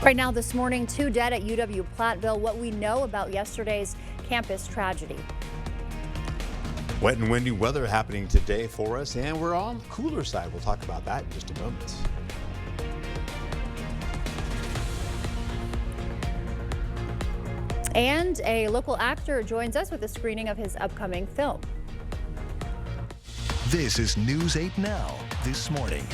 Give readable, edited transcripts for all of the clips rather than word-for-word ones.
Right now this morning, 2 dead at UW-Platteville. What we know about yesterday's campus tragedy. Wet and windy weather happening today for us, and we're on the cooler side. We'll talk about that in just a moment. And a local actor joins us with a screening of his upcoming film. This is News 8 Now this morning.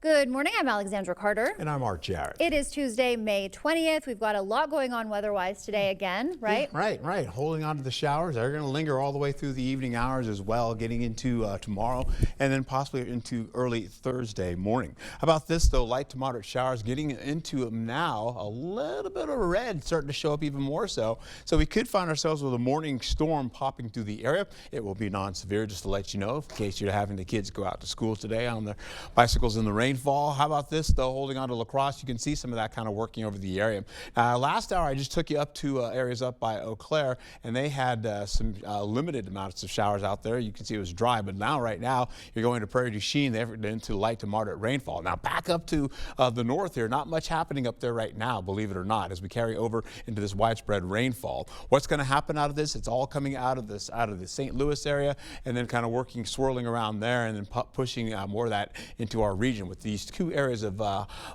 Good morning, I'm Alexandra Carter. And I'm Art Jarrett. It is Tuesday, May 20th. We've got a lot going on weather-wise today again, right? Yeah, right. Holding on to the showers. They're going to linger all the way through the evening hours as well, getting into tomorrow and then possibly into early Thursday morning. How about this, though? Light to moderate showers getting into them now. A little bit of red starting to show up even more so. So we could find ourselves with a morning storm popping through the area. It will be non-severe, just to let you know, in case you're having the kids go out to school today on their bicycles in the rain. Fall. How about this, though? Holding on to La Crosse, you can see some of that kind of working over the area. Last hour, I just took you up to areas up by Eau Claire, and they had some limited amounts of showers out there. You can see it was dry, but now, right now, you're going to Prairie du Chien, they're into light to moderate rainfall. Now, back up to the north here, not much happening up there right now, believe it or not, as we carry over into this widespread rainfall. What's going to happen out of this? It's all coming out of the St. Louis area, and then kind of working, swirling around there, and then pushing more of that into our region with these two areas of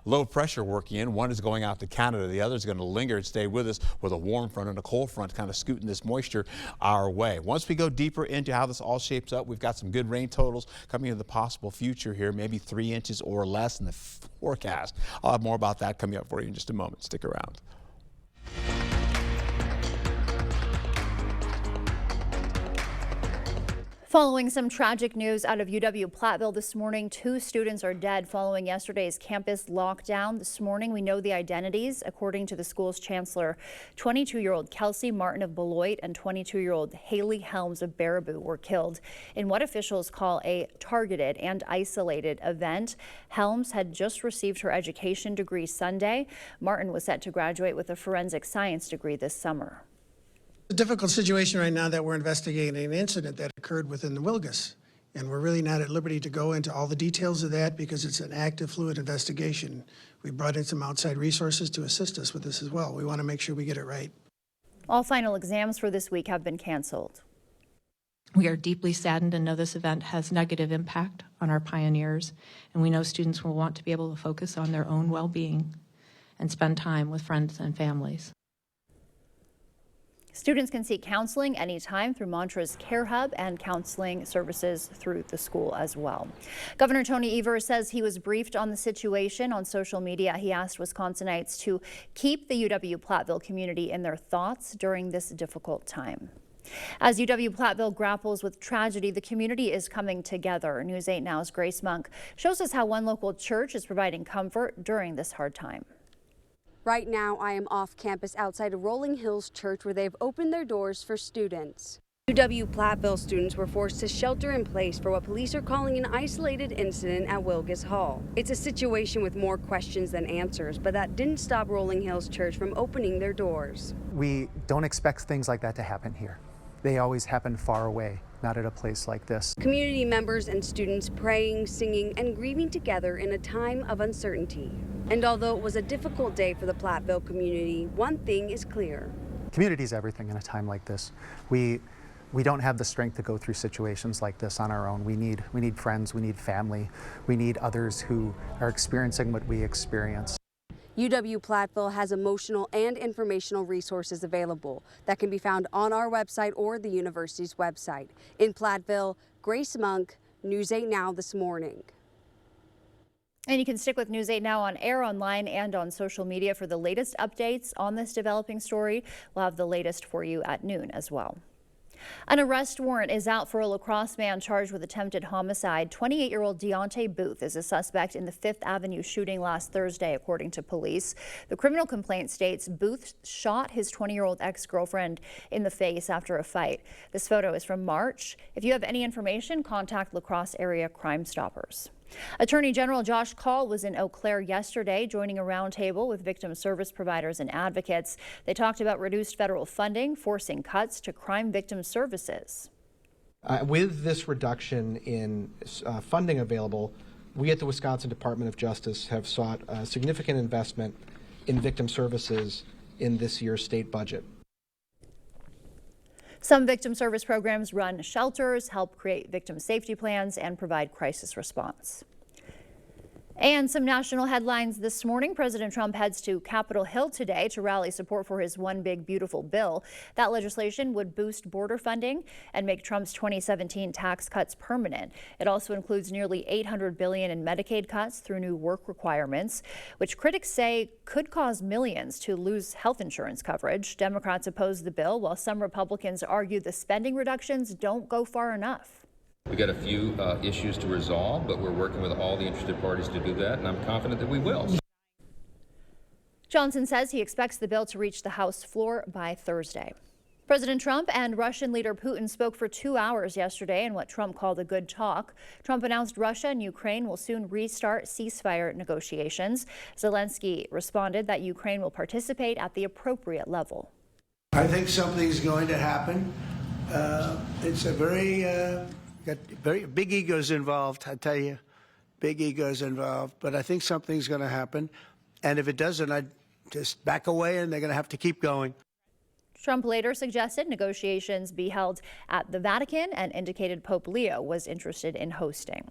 low pressure working in. One is going out to Canada. The other is going to linger and stay with us with a warm front and a cold front kind of scooting this moisture our way. Once we go deeper into how this all shapes up, we've got some good rain totals coming into the possible future here, maybe 3 inches or less in the forecast. I'll have more about that coming up for you in just a moment. Stick around. Following some tragic news out of UW-Platteville this morning, 2 students are dead following yesterday's campus lockdown. This morning, we know the identities. According to the school's chancellor, 22-year-old Kelsey Martin of Beloit and 22-year-old Haley Helms of Baraboo were killed in what officials call a targeted and isolated event. Helms had just received her education degree Sunday. Martin was set to graduate with a forensic science degree this summer. It's a difficult situation right now that we're investigating an incident that occurred within the Wilgus, and we're really not at liberty to go into all the details of that because it's an active, fluid investigation. We brought in some outside resources to assist us with this as well. We want to make sure we get it right. All final exams for this week have been canceled. We are deeply saddened and know this event has negative impact on our pioneers, and we know students will want to be able to focus on their own well-being and spend time with friends and families. Students can seek counseling anytime through Montrose Care Hub and counseling services through the school as well. Governor Tony Evers says he was briefed on the situation on social media. He asked Wisconsinites to keep the UW-Platteville community in their thoughts during this difficult time. As UW-Platteville grapples with tragedy, the community is coming together. News 8 Now's Grace Monk shows us how one local church is providing comfort during this hard time. Right now, I am off campus outside of Rolling Hills Church, where they've opened their doors for students. UW-Platteville students were forced to shelter in place for what police are calling an isolated incident at Wilgus Hall. It's a situation with more questions than answers, but that didn't stop Rolling Hills Church from opening their doors. We don't expect things like that to happen here. They always happen far away, not at a place like this. Community members and students praying, singing, and grieving together in a time of uncertainty. And although it was a difficult day for the Platteville community, one thing is clear. Community is everything in a time like this. We don't have the strength to go through situations like this on our own. We need friends, we need family, we need others who are experiencing what we experience. UW-Platteville has emotional and informational resources available that can be found on our website or the university's website. In Platteville, Grace Monk, News 8 Now this morning. And you can stick with News 8 Now on air, online, and on social media for the latest updates on this developing story. We'll have the latest for you at noon as well. An arrest warrant is out for a La Crosse man charged with attempted homicide. 28-year-old Deontay Booth is a suspect in the 5th Avenue shooting last Thursday, according to police. The criminal complaint states Booth shot his 20-year-old ex-girlfriend in the face after a fight. This photo is from March. If you have any information, contact La Crosse area Crime Stoppers. Attorney General Josh Kaul was in Eau Claire yesterday, joining a roundtable with victim service providers and advocates. They talked about reduced federal funding, forcing cuts to crime victim services. With this reduction in funding available, We at the Wisconsin Department of Justice have sought a significant investment in victim services in this year's state budget. Some victim service programs run shelters, help create victim safety plans, and provide crisis response. And some national headlines this morning. President Trump heads to Capitol Hill today to rally support for his One Big Beautiful Bill. That legislation would boost border funding and make Trump's 2017 tax cuts permanent. It also includes nearly $800 billion in Medicaid cuts through new work requirements, which critics say could cause millions to lose health insurance coverage. Democrats oppose the bill, while some Republicans argue the spending reductions don't go far enough. We got a few issues to resolve, but we're working with all the interested parties to do that, and I'm confident that we will. Johnson says he expects the bill to reach the House floor by Thursday. President Trump and Russian leader Putin spoke for 2 hours yesterday in what Trump called a good talk. Trump announced Russia and Ukraine will soon restart ceasefire negotiations. Zelensky responded that Ukraine will participate at the appropriate level. I think something's going to happen. It's a got very big egos involved, I tell you, big egos involved. But I think something's going to happen. And if it doesn't, I'd just back away and they're going to have to keep going. Trump later suggested negotiations be held at the Vatican and indicated Pope Leo was interested in hosting.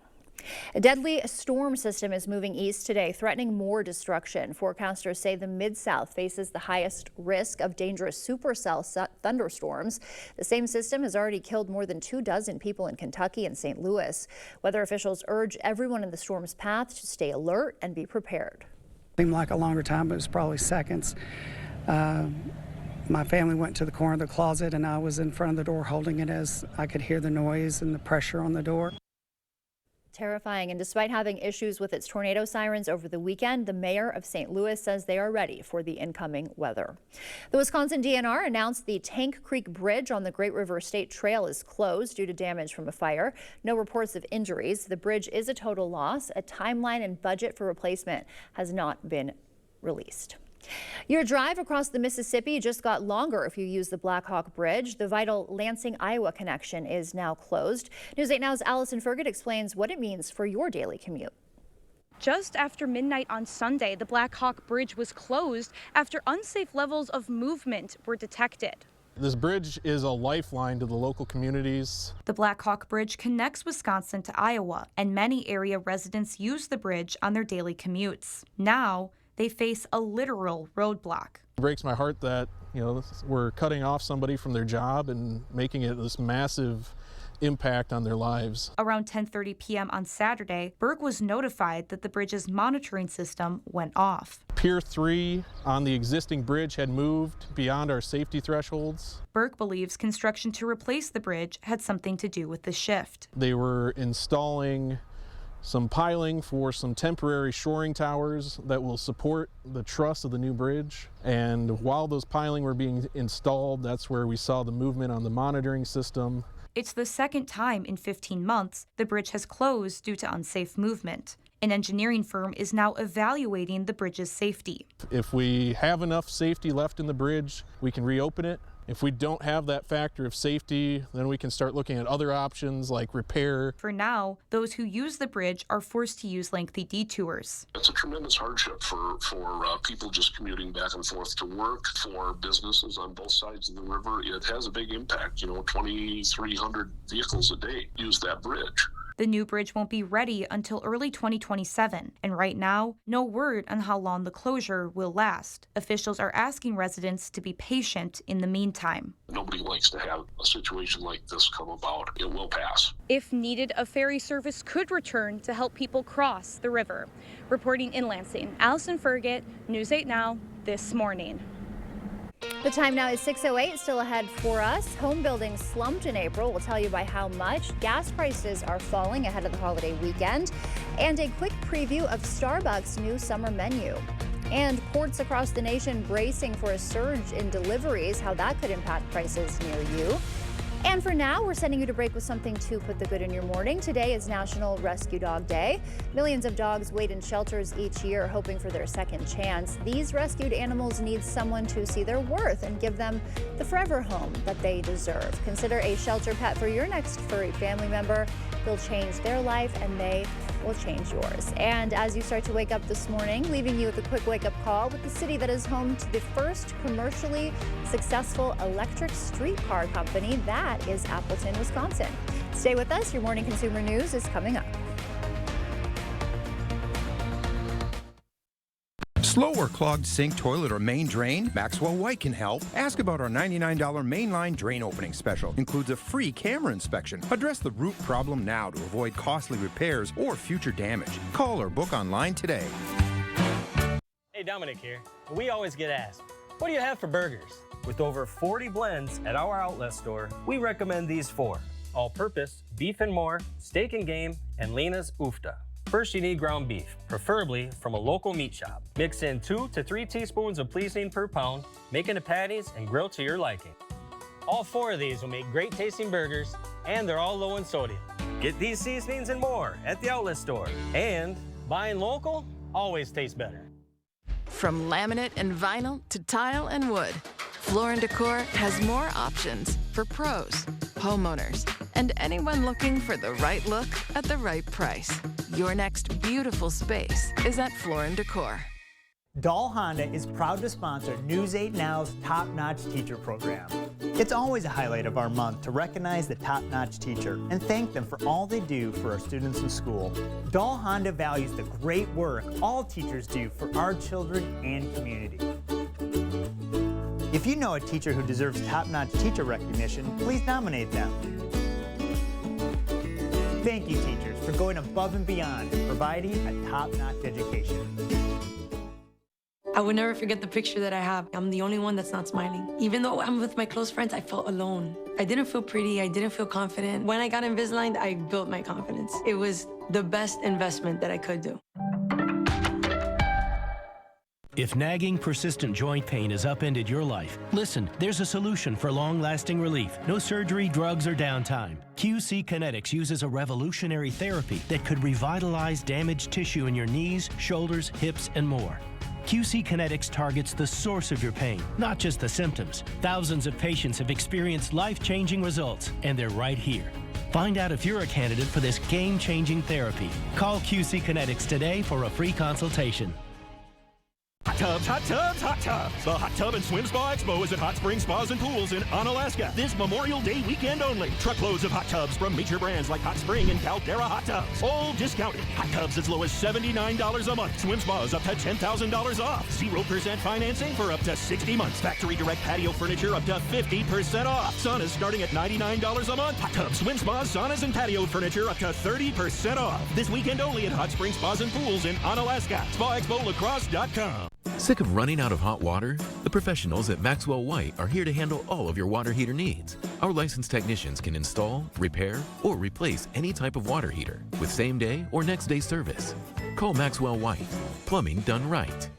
A deadly storm system is moving east today, threatening more destruction. Forecasters say the Mid-South faces the highest risk of dangerous supercell thunderstorms. The same system has already killed more than 24 people in Kentucky and St. Louis. Weather officials urge everyone in the storm's path to stay alert and be prepared. It seemed like a longer time, but it was probably seconds. My family went to the corner of the closet, and I was in front of the door holding it as I could hear the noise and the pressure on the door. Terrifying. And despite having issues with its tornado sirens over the weekend, the mayor of St. Louis says they are ready for the incoming weather. The Wisconsin DNR announced the Tank Creek Bridge on the Great River State Trail is closed due to damage from a fire. No reports of injuries. The bridge is a total loss. A timeline and budget for replacement has not been released. Your drive across the Mississippi just got longer if you use the Blackhawk Bridge. The vital Lansing, Iowa connection is now closed. News 8 Now's Allison Fergut explains what it means for your daily commute. Just after midnight on Sunday, the Blackhawk Bridge was closed after unsafe levels of movement were detected. This bridge is a lifeline to the local communities. The Blackhawk Bridge connects Wisconsin to Iowa, and many area residents use the bridge on their daily commutes. Now, they face a literal roadblock. It breaks my heart that, we're cutting off somebody from their job and making it this massive impact on their lives. Around 10:30 p.m. on Saturday, Berg was notified that the bridge's monitoring system went off. Pier 3 on the existing bridge had moved beyond our safety thresholds. Berg believes construction to replace the bridge had something to do with the shift. They were installing some piling for some temporary shoring towers that will support the truss of the new bridge. And while those piling were being installed, that's where we saw the movement on the monitoring system. It's the second time in 15 months the bridge has closed due to unsafe movement. An engineering firm is now evaluating the bridge's safety. If we have enough safety left in the bridge, we can reopen it. If we don't have that factor of safety, then we can start looking at other options like repair. For now, those who use the bridge are forced to use lengthy detours. It's a tremendous hardship for people just commuting back and forth to work, for businesses on both sides of the river. It has a big impact. 2,300 vehicles a day use that bridge. The new bridge won't be ready until early 2027, and right now, no word on how long the closure will last. Officials are asking residents to be patient in the meantime. Nobody likes to have a situation like this come about. It will pass. If needed, a ferry service could return to help people cross the river. Reporting in Lansing, Allison Fergut, News 8 Now, this morning. The time now is 6:08, still ahead for us. Home building slumped in April. We'll tell you by how much. Gas prices are falling ahead of the holiday weekend. And a quick preview of Starbucks' new summer menu. And ports across the nation bracing for a surge in deliveries, how that could impact prices near you. And for now, we're sending you to break with something to put the good in your morning. Today is National Rescue Dog Day. Millions of dogs wait in shelters each year hoping for their second chance. These rescued animals need someone to see their worth and give them the forever home that they deserve. Consider a shelter pet for your next furry family member. You'll change their life and they will change yours. And as you start to wake up this morning, leaving you with a quick wake-up call with the city that is home to the first commercially successful electric streetcar company. That is Appleton, Wisconsin. Stay with us. Your morning consumer news is coming up. Slow or clogged sink, toilet, or main drain? Maxwell White can help. Ask about our $99 mainline drain opening special. Includes a free camera inspection. Address the root problem now to avoid costly repairs or future damage. Call or book online today. Hey, Dominic here. We always get asked, what do you have for burgers? With over 40 blends at our outlet store, we recommend these 4. All-purpose, beef and more, steak and game, and Lena's Ufta. First, you need ground beef, preferably from a local meat shop. Mix in 2 to 3 teaspoons of pleasing per pound, make into patties and grill to your liking. All 4 of these will make great tasting burgers, and they're all low in sodium. Get these seasonings and more at the outlet store. And buying local always tastes better. From laminate and vinyl to tile and wood, Floor & Decor has more options for pros, homeowners, and anyone looking for the right look at the right price. Your next beautiful space is at Floor & Decor. Dahl Honda is proud to sponsor News 8 Now's Top Notch Teacher Program. It's always a highlight of our month to recognize the top-notch teacher and thank them for all they do for our students in school. Dahl Honda values the great work all teachers do for our children and community. If you know a teacher who deserves top-notch teacher recognition, please nominate them. Thank you, teachers, for going above and beyond and providing a top-notch education. I would never forget the picture that I have. I'm the only one that's not smiling. Even though I'm with my close friends, I felt alone. I didn't feel pretty. I didn't feel confident. When I got Invisalign, I built my confidence. It was the best investment that I could do. If nagging, persistent joint pain has upended your life, listen, there's a solution for long-lasting relief. No surgery, drugs, or downtime. QC Kinetics uses a revolutionary therapy that could revitalize damaged tissue in your knees, shoulders, hips, and more. QC Kinetics targets the source of your pain, not just the symptoms. Thousands of patients have experienced life-changing results, and they're right here. Find out if you're a candidate for this game-changing therapy. Call QC Kinetics today for a free consultation. Hot tubs, hot tubs, hot tubs. The Hot Tub and Swim Spa Expo is at Hot Springs Spas and Pools in Onalaska this Memorial Day weekend only. Truckloads of hot tubs from major brands like Hot Spring and Caldera Hot Tubs. All discounted. Hot tubs as low as $79 a month. Swim spas up to $10,000 off. 0% financing for up to 60 months. Factory direct patio furniture up to 50% off. Saunas starting at $99 a month. Hot tubs, swim spas, saunas, and patio furniture up to 30% off. This weekend only at Hot Springs Spas and Pools in Onalaska. SpaExpoLaCrosse.com. Sick of running out of hot water? The professionals at Maxwell White are here to handle all of your water heater needs. Our licensed technicians can install, repair, or replace any type of water heater with same-day or next-day service. Call Maxwell White. Plumbing done right.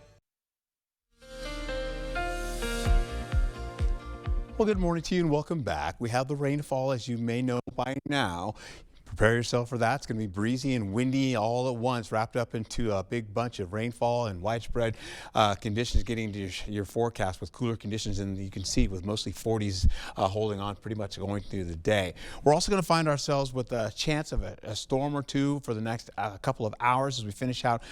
Well, good morning to you and welcome back. We have the rainfall, as you may know by now. Prepare yourself for that. It's going to be breezy and windy all at once, wrapped up into a big bunch of rainfall and widespread conditions getting to your forecast with cooler conditions. And you can see with mostly 40s holding on pretty much going through the day. We're also going to find ourselves with a chance of a storm or two for the next couple of hours as we finish out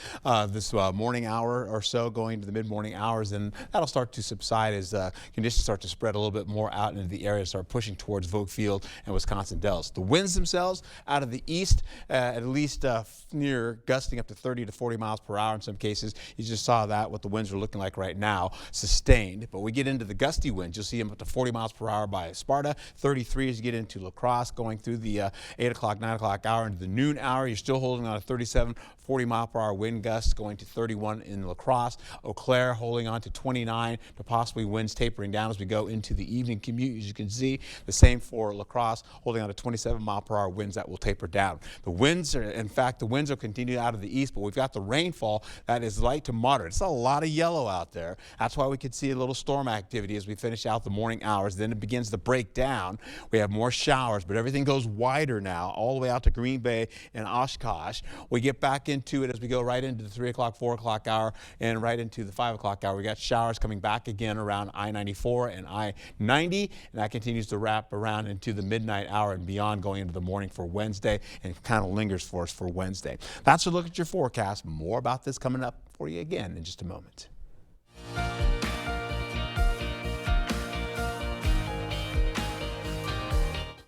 this morning hour or so going to the mid-morning hours. And that'll start to subside as conditions start to spread a little bit more out into the area, start pushing towards Vogue Field and Wisconsin Dells. The winds themselves out of the east, at least near gusting up to 30 to 40 miles per hour in some cases. You just saw that, what the winds are looking like right now, sustained. But we get into the gusty winds. You'll see them up to 40 miles per hour by Sparta, 33 as you get into La Crosse, going through the 8 o'clock, 9 o'clock hour into the noon hour. You're still holding on to 37, 40 mile per hour wind gusts, going to 31 in La Crosse. Eau Claire holding on to 29 to possibly winds tapering down as we go into the evening commute. As you can see, the same for La Crosse, holding on to 27 mile per hour winds that will taper down. The winds are, in fact, the winds will continue out of the east, but we've got the rainfall that is light to moderate. It's a lot of yellow out there. That's why we could see a little storm activity as we finish out the morning hours. Then it begins to break down. We have more showers, but everything goes wider now, all the way out to Green Bay and Oshkosh. We get back into it as we go right into the 3 o'clock, 4 o'clock hour and right into the 5 o'clock hour. We got showers coming back again around I-94 and I-90, and that continues to wrap around into the midnight hour and beyond, going into the morning for Wednesday. Wednesday and kind of lingers for us for Wednesday. That's a look at your forecast. More about this coming up for you again in just a moment.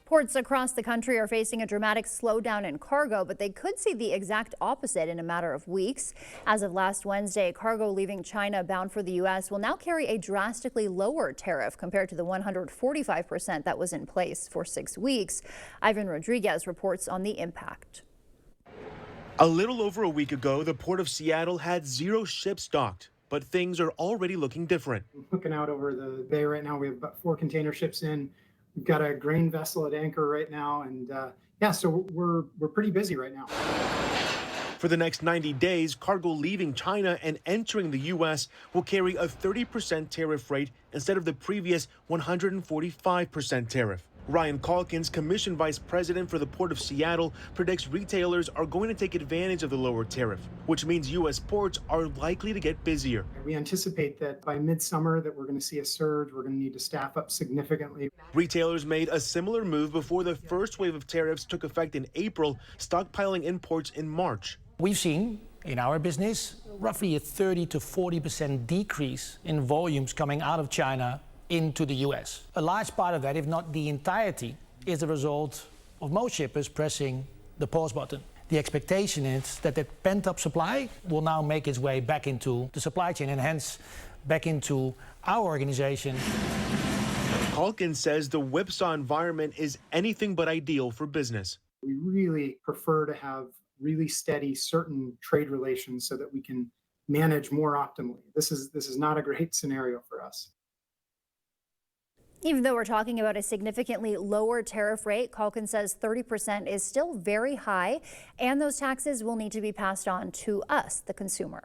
Ports across the country are facing a dramatic slowdown in cargo, but they could see the exact opposite in a matter of weeks. As of last Wednesday, cargo leaving China bound for the U.S. will now carry a drastically lower tariff compared to the 145% that was in place for 6 weeks. Ivan Rodriguez reports on the impact. A little over a week ago, the Port of Seattle had 0 ships docked, but things are already looking different. Looking out over the bay right now, we have about 4 container ships in. We've got a grain vessel at anchor right now, and so we're pretty busy right now. For the next 90 days, cargo leaving China and entering the U.S. will carry a 30% tariff rate instead of the previous 145% tariff. Ryan Calkins, Commission Vice President for the Port of Seattle, predicts retailers are going to take advantage of the lower tariff, which means U.S. ports are likely to get busier. We anticipate that by midsummer that we're going to see a surge. We're going to need to staff up significantly. Retailers made a similar move before the first wave of tariffs took effect in April, stockpiling imports in March. We've seen in our business roughly a 30 to 40% decrease in volumes coming out of China into the U.S. A large part of that, if not the entirety, is the result of most shippers pressing the pause button. The expectation is that that pent-up supply will now make its way back into the supply chain and hence back into our organization. Calkins says the whipsaw environment is anything but ideal for business. We really prefer to have really steady, certain trade relations so that we can manage more optimally. This is not a great scenario for us. Even though we're talking about a significantly lower tariff rate, Calkins says 30% is still very high, and those taxes will need to be passed on to us, the consumer.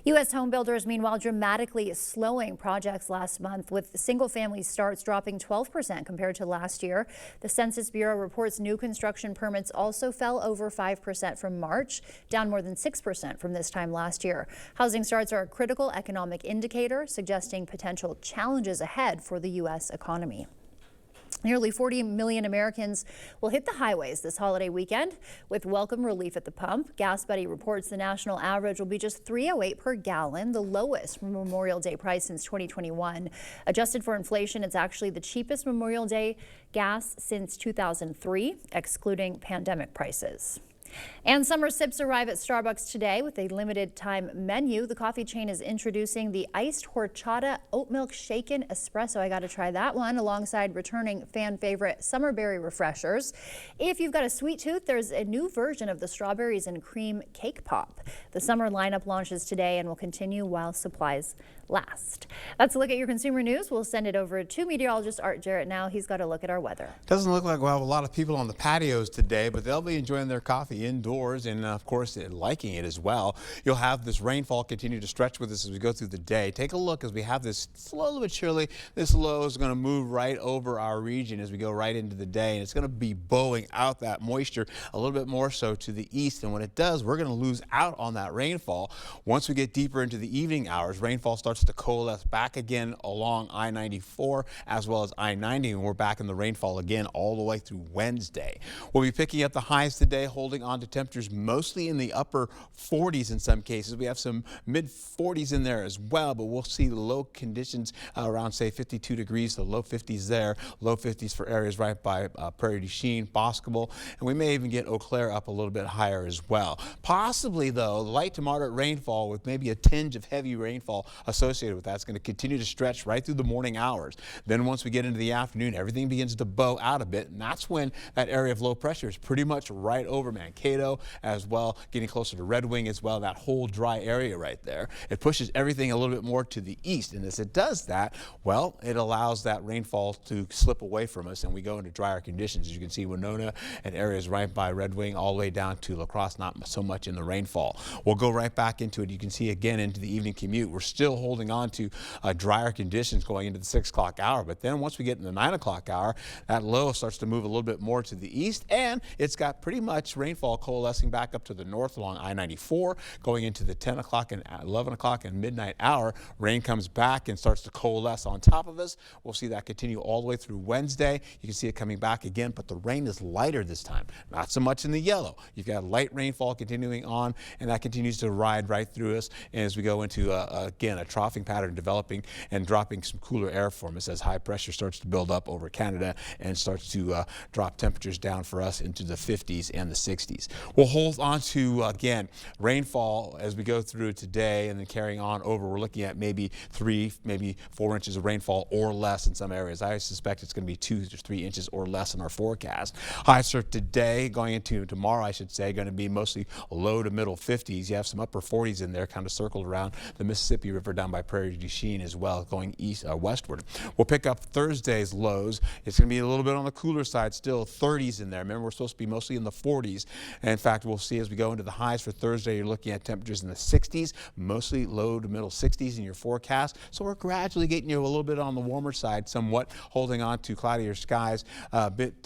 U.S. home builders, meanwhile, dramatically slowing projects last month, with single-family starts dropping 12% compared to last year. The Census Bureau reports new construction permits also fell over 5% from March, down more than 6% from this time last year. Housing starts are a critical economic indicator, suggesting potential challenges ahead for the U.S. economy. Nearly 40 million Americans will hit the highways this holiday weekend with welcome relief at the pump. GasBuddy reports the national average will be just $3.08 per gallon, the lowest Memorial Day price since 2021. Adjusted for inflation, it's actually the cheapest Memorial Day gas since 2003, excluding pandemic prices. And summer sips arrive at Starbucks today with a limited time menu. The coffee chain is introducing the iced horchata oat milk shaken espresso. I got to try that one alongside returning fan favorite summer berry refreshers. If you've got a sweet tooth, there's a new version of the strawberries and cream cake pop. The summer lineup launches today and will continue while supplies last. That's a look at your consumer news. We'll send it over to meteorologist Art Jarrett now. He's got a look at our weather. Doesn't look like we'll have a lot of people on the patios today, but they'll be enjoying their coffee indoors and, of course, liking it as well. You'll have this rainfall continue to stretch with us as we go through the day. Take a look as we have this slowly but surely. This low is going to move right over our region as we go right into the day, and it's going to be bowing out that moisture a little bit more so to the east. And when it does, we're going to lose out on that rainfall. Once we get deeper into the evening hours, rainfall starts to coalesce back again along I-94 as well as I-90, and we're back in the rainfall again all the way through Wednesday. We'll be picking up the highs today, holding on to temperatures mostly in the upper 40s in some cases. We have some mid 40s in there as well, but we'll see low conditions around, say, 52 degrees, the low 50s there, low 50s for areas right by Prairie du Chien, Boscobel, and we may even get Eau Claire up a little bit higher as well. Possibly, though, light to moderate rainfall with maybe a tinge of heavy rainfall associated with that. It's going to continue to stretch right through the morning hours. Then once we get into the afternoon, everything begins to bow out a bit, and that's when that area of low pressure is pretty much right over Mankato as well, getting closer to Red Wing as well, that whole dry area right there. It pushes everything a little bit more to the east, and as it does that, well, it allows that rainfall to slip away from us, and we go into drier conditions. As you can see, Winona and areas right by Red Wing all the way down to La Crosse, not so much in the rainfall. We'll go right back into it. You can see again into the evening commute. We're still holding on to drier conditions going into the 6 o'clock hour, but then once we get in the 9 o'clock hour, that low starts to move a little bit more to the east, and it's got pretty much rainfall rainfall coalescing back up to the north along I-94, going into the 10 o'clock and 11 o'clock and midnight hour. Rain comes back and starts to coalesce on top of us. We'll see that continue all the way through Wednesday. You can see it coming back again, but the rain is lighter this time. Not so much in the yellow. You've got light rainfall continuing on, and that continues to ride right through us. And as we go into, again, a troughing pattern developing and dropping some cooler air from us as high pressure starts to build up over Canada and starts to drop temperatures down for us into the 50s and the 60s. We'll hold on to, again, rainfall as we go through today and then carrying on over. We're looking at maybe 3, maybe 4 inches of rainfall or less in some areas. I suspect it's going to be 2 to 3 inches or less in our forecast. Highs for today, going into tomorrow, I should say, going to be mostly low to middle 50s. You have some upper 40s in there, kind of circled around the Mississippi River down by Prairie du Chien as well, going westward. We'll pick up Thursday's lows. It's going to be a little bit on the cooler side, still 30s in there. Remember, we're supposed to be mostly in the 40s. And in fact, we'll see as we go into the highs for Thursday, you're looking at temperatures in the 60s, mostly low to middle 60s in your forecast. So we're gradually getting you a little bit on the warmer side, somewhat holding on to cloudier skies, a bit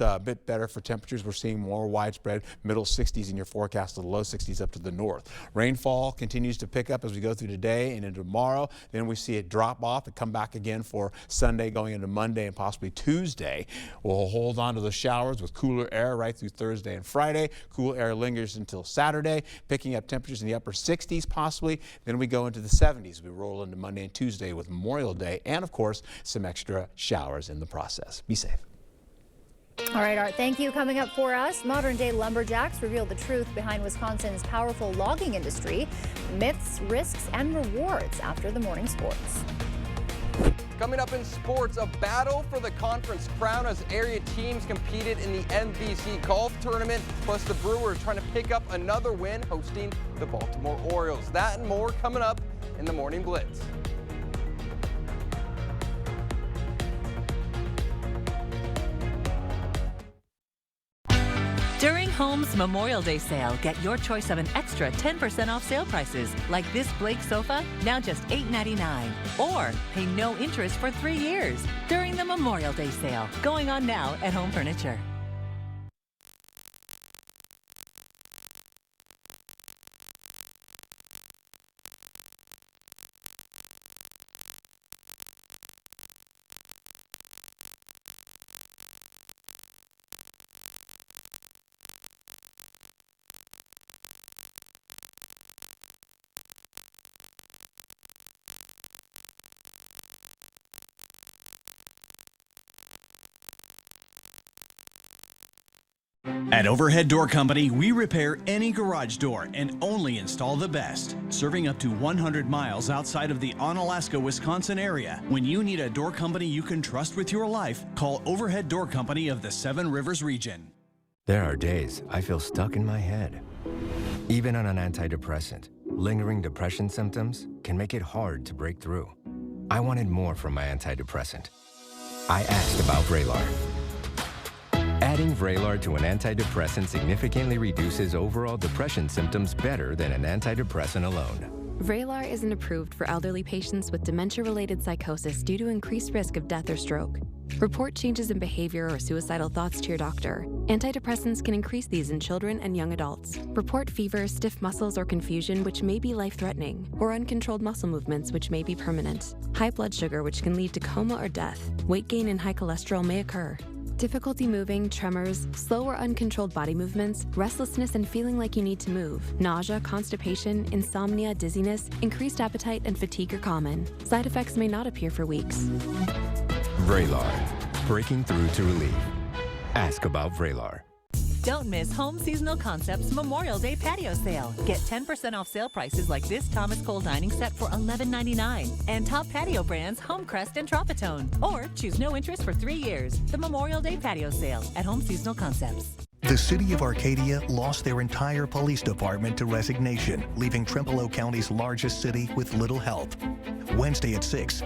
better for temperatures. We're seeing more widespread middle 60s in your forecast to the low 60s up to the north. Rainfall continues to pick up as we go through today and into tomorrow. Then we see it drop off and come back again for Sunday going into Monday and possibly Tuesday. We'll hold on to the showers with cooler air right through Thursday and Friday. Cool air lingers until Saturday, picking up temperatures in the upper 60s possibly. Then we go into the 70s. We roll into Monday and Tuesday with Memorial Day and, of course, some extra showers in the process. Be safe. All right, Art, thank you. Coming up for us, modern-day lumberjacks reveal the truth behind Wisconsin's powerful logging industry, myths, risks, and rewards after the morning sports. Coming up in sports, a battle for the conference crown as area teams competed in the NBC Golf Tournament, plus the Brewers trying to pick up another win hosting the Baltimore Orioles. That and more coming up in the Morning Blitz. During Home's Memorial Day sale, get your choice of an extra 10% off sale prices, like this Blake sofa, now just $8.99. Or pay no interest for 3 years during the Memorial Day sale, going on now at Home Furniture. At Overhead Door Company, we repair any garage door and only install the best. Serving up to 100 miles outside of the Onalaska, Wisconsin area. When you need a door company you can trust with your life, call Overhead Door Company of the Seven Rivers region. There are days I feel stuck in my head. Even on an antidepressant, lingering depression symptoms can make it hard to break through. I wanted more from my antidepressant. I asked about Vraylar. Adding Vraylar to an antidepressant significantly reduces overall depression symptoms better than an antidepressant alone. Vraylar isn't approved for elderly patients with dementia-related psychosis due to increased risk of death or stroke. Report changes in behavior or suicidal thoughts to your doctor. Antidepressants can increase these in children and young adults. Report fever, stiff muscles or confusion, which may be life-threatening, or uncontrolled muscle movements, which may be permanent. High blood sugar, which can lead to coma or death. Weight gain and high cholesterol may occur. Difficulty moving, tremors, slow or uncontrolled body movements, restlessness and feeling like you need to move, nausea, constipation, insomnia, dizziness, increased appetite, and fatigue are common. Side effects may not appear for weeks. Vraylar, breaking through to relief. Ask about Vraylar. Don't miss Home Seasonal Concepts Memorial Day patio sale. Get 10% off sale prices like this Thomas Cole dining set for $11.99 and top patio brands Homecrest and Tropitone. Or choose no interest for 3 years. The Memorial Day patio sale at Home Seasonal Concepts. The city of Arcadia lost their entire police department to resignation, leaving Trempealeau County's largest city with little help. Wednesday at 6.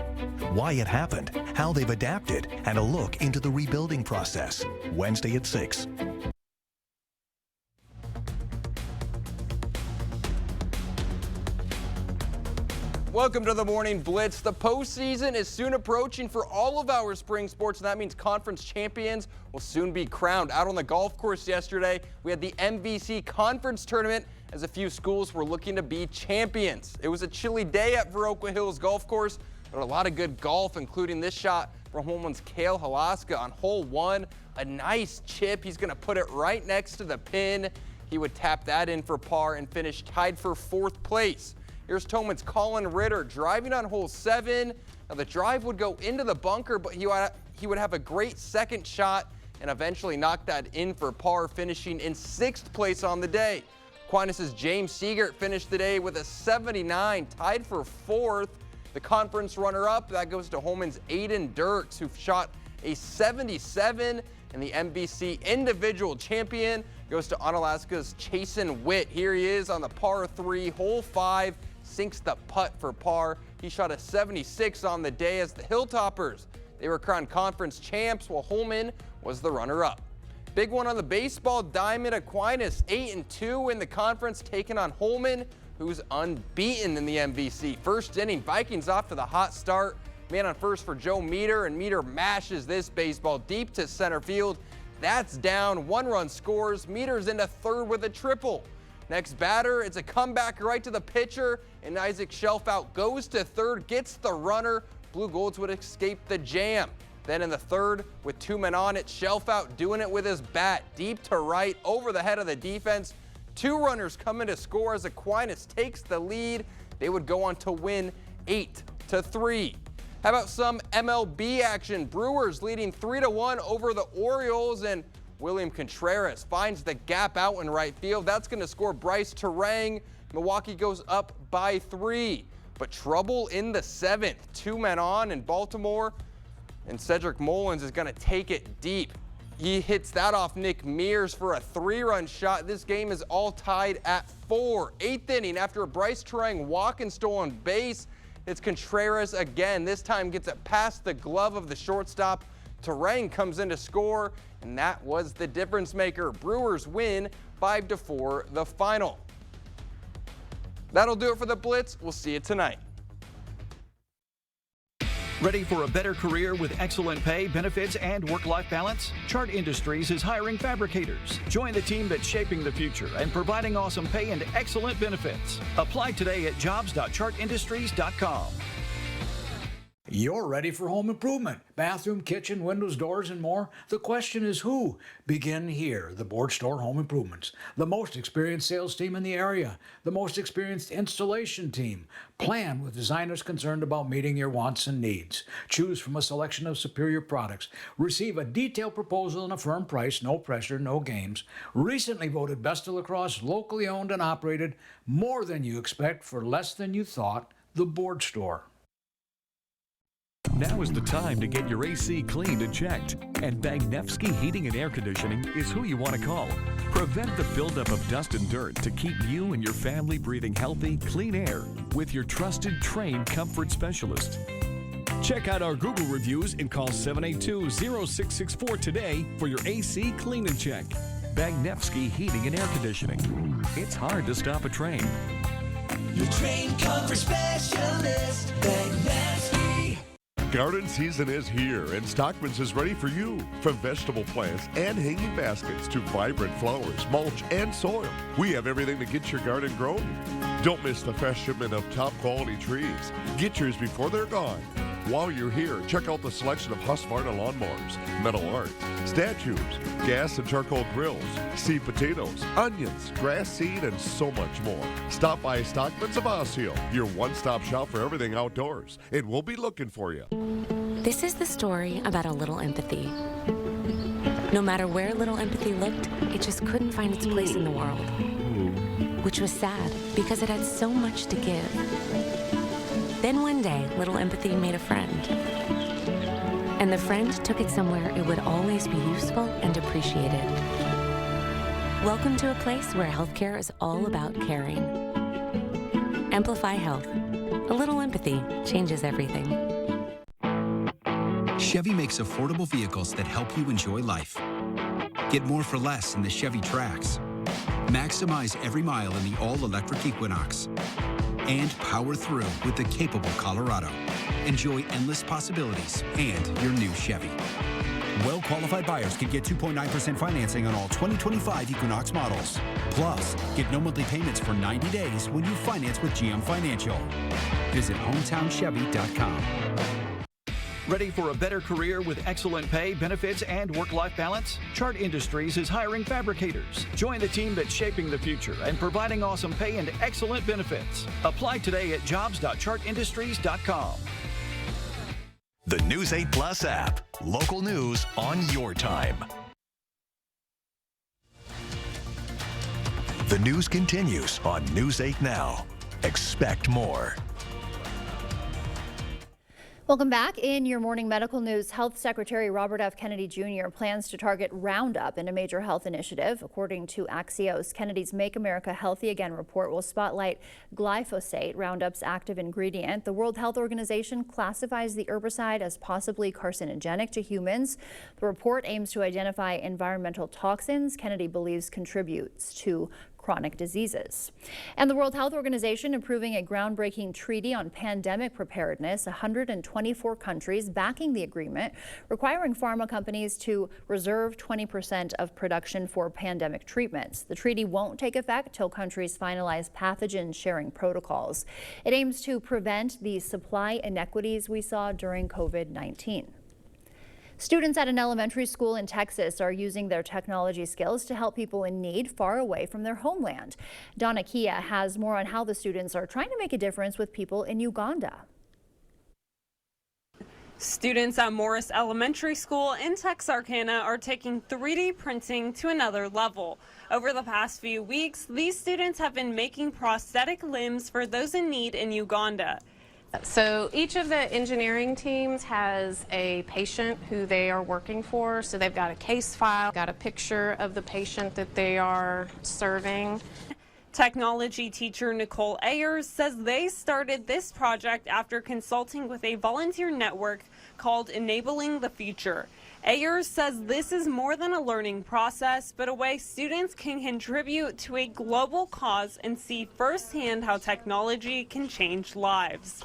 Why it happened, how they've adapted, and a look into the rebuilding process. Wednesday at 6. Welcome to the Morning Blitz. The postseason is soon approaching for all of our spring sports, and that means conference champions will soon be crowned. Out on the golf course yesterday, we had the MVC Conference Tournament as a few schools were looking to be champions. It was a chilly day at Viroqua Hills Golf Course, but a lot of good golf, including this shot from Holman's Kale Halaska on hole 1. A nice chip. He's going to put it right next to the pin. He would tap that in for par and finish tied for 4th place. Here's Tolman's Colin Ritter driving on hole 7. Now the drive would go into the bunker, but he would have a great second shot and eventually knock that in for par, finishing in 6th place on the day. Aquinas' James Siegert finished the day with a 79, tied for 4th. The conference runner-up, that goes to Holman's Aiden Dirks, who shot a 77, and the MVC individual champion goes to Onalaska's Chasen Witt. Here he is on the par 3, hole 5. Sinks the putt for par. He shot a 76 on the day as the Hilltoppers, they were crowned conference champs, while Holman was the runner-up. Big one on the baseball diamond. Aquinas 8-2 in the conference, taking on Holman, who's unbeaten in the MVC. First inning, Vikings off to the hot start. Man on first for Joe Meter, and Meter mashes this baseball deep to center field. That's down. 1 run scores. Meter's into third with a triple. Next batter, it's a comeback right to the pitcher, and Isaac Shelfout goes to third, gets the runner. Blue Golds would escape the jam. Then in the third, with 2 men on it, Shelfout doing it with his bat, deep to right, over the head of the defense. 2 runners come in to score as Aquinas takes the lead. They would go on to win 8-3. How about some MLB action? Brewers leading 3-1 over the Orioles, and William Contreras finds the gap out in right field. That's going to score Bryce Terang. Milwaukee goes up by 3. But trouble in the 7th. 2 men on in Baltimore, and Cedric Mullins is going to take it deep. He hits that off Nick Mears for a 3-run shot. This game is all tied at 4. 8th inning, after a Bryce Terang walk and stolen base, it's Contreras again. This time gets it past the glove of the shortstop. Terang comes in to score, and that was the difference maker. Brewers win 5-4 the final. That'll do it for the Blitz. We'll see you tonight. Ready for a better career with excellent pay, benefits, and work-life balance? Chart Industries is hiring fabricators. Join the team that's shaping the future and providing awesome pay and excellent benefits. Apply today at jobs.chartindustries.com. You're ready for home improvement. Bathroom, kitchen, windows, doors, and more. The question is who? Begin here. The Board Store Home Improvements. The most experienced sales team in the area. The most experienced installation team. Plan with designers concerned about meeting your wants and needs. Choose from a selection of superior products. Receive a detailed proposal and a firm price. No pressure, no games. Recently voted Best of La Crosse, locally owned and operated. More than you expect for less than you thought. The Board Store. Now is the time to get your AC cleaned and checked. And Bagnevsky Heating and Air Conditioning is who you want to call. Prevent the buildup of dust and dirt to keep you and your family breathing healthy, clean air with your trusted, trained comfort specialist. Check out our Google reviews and call 782-0664 today for your AC clean and check. Bagnevsky Heating and Air Conditioning. It's hard to stop a train. Your trained comfort specialist, Bagnevsky. Garden season is here, and Stockman's is ready for you. From vegetable plants and hanging baskets to vibrant flowers, mulch, and soil, we have everything to get your garden growing. Don't miss the fresh shipment of top quality trees. Get yours before they're gone. While you're here, check out the selection of Husqvarna lawnmowers, metal art, statues, gas and charcoal grills, seed potatoes, onions, grass seed, and so much more. Stop by Stockman's of Osseo, your one-stop shop for everything outdoors, and we'll be looking for you. This is the story about a little empathy. No matter where little empathy looked, it just couldn't find its place in the world. Which was sad, because it had so much to give. Then one day, little empathy made a friend. And the friend took it somewhere it would always be useful and appreciated. Welcome to a place where healthcare is all about caring. Amplify Health. A little empathy changes everything. Chevy makes affordable vehicles that help you enjoy life. Get more for less in the Chevy Trax. Maximize every mile in the all-electric Equinox. And power through with the capable Colorado. Enjoy endless possibilities and your new Chevy. Well-qualified buyers can get 2.9% financing on all 2025 Equinox models. Plus, get no monthly payments for 90 days when you finance with GM Financial. Visit HometownChevy.com. Ready for a better career with excellent pay, benefits, and work-life balance? Chart Industries is hiring fabricators. Join the team that's shaping the future and providing awesome pay and excellent benefits. Apply today at jobs.chartindustries.com. The News 8 Plus app. Local news on your time. The news continues on News 8 Now. Expect more. Welcome back. In your morning medical news, Health Secretary Robert F. Kennedy Jr. plans to target Roundup in a major health initiative. According to Axios, Kennedy's Make America Healthy Again report will spotlight glyphosate, Roundup's active ingredient. The World Health Organization classifies the herbicide as possibly carcinogenic to humans. The report aims to identify environmental toxins Kennedy believes contributes to chronic diseases. And the World Health Organization approving a groundbreaking treaty on pandemic preparedness, 124 countries backing the agreement, requiring pharma companies to reserve 20% of production for pandemic treatments. The treaty won't take effect till countries finalize pathogen sharing protocols. It aims to prevent the supply inequities we saw during COVID-19. Students at an elementary school in Texas are using their technology skills to help people in need far away from their homeland. Donna Kia has more on how the students are trying to make a difference with people in Uganda. Students at Morris Elementary School in Texarkana are taking 3D printing to another level. Over the past few weeks, these students have been making prosthetic limbs for those in need in Uganda. So each of the engineering teams has a patient who they are working for. So they've got a case file, got a picture of the patient that they are serving. Technology teacher Nicole Ayers says they started this project after consulting with a volunteer network called Enabling the Future. Ayers says this is more than a learning process, but a way students can contribute to a global cause and see firsthand how technology can change lives.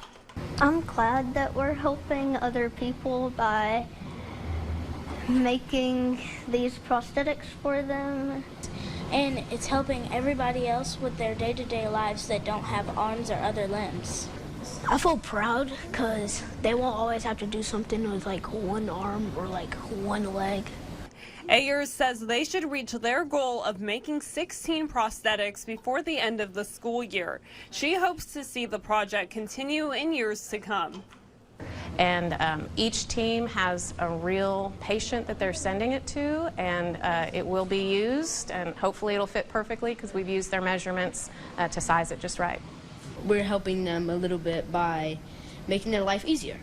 I'm glad that we're helping other people by making these prosthetics for them. And it's helping everybody else with their day-to-day lives that don't have arms or other limbs. I feel proud because they won't always have to do something with like one arm or like one leg. Ayers says they should reach their goal of making 16 prosthetics before the end of the school year. She hopes to see the project continue in years to come. And each team has a real patient that they're sending it to, and it will be used, and hopefully it'll fit perfectly because we've used their measurements to size it just right. We're helping them a little bit by making their life easier.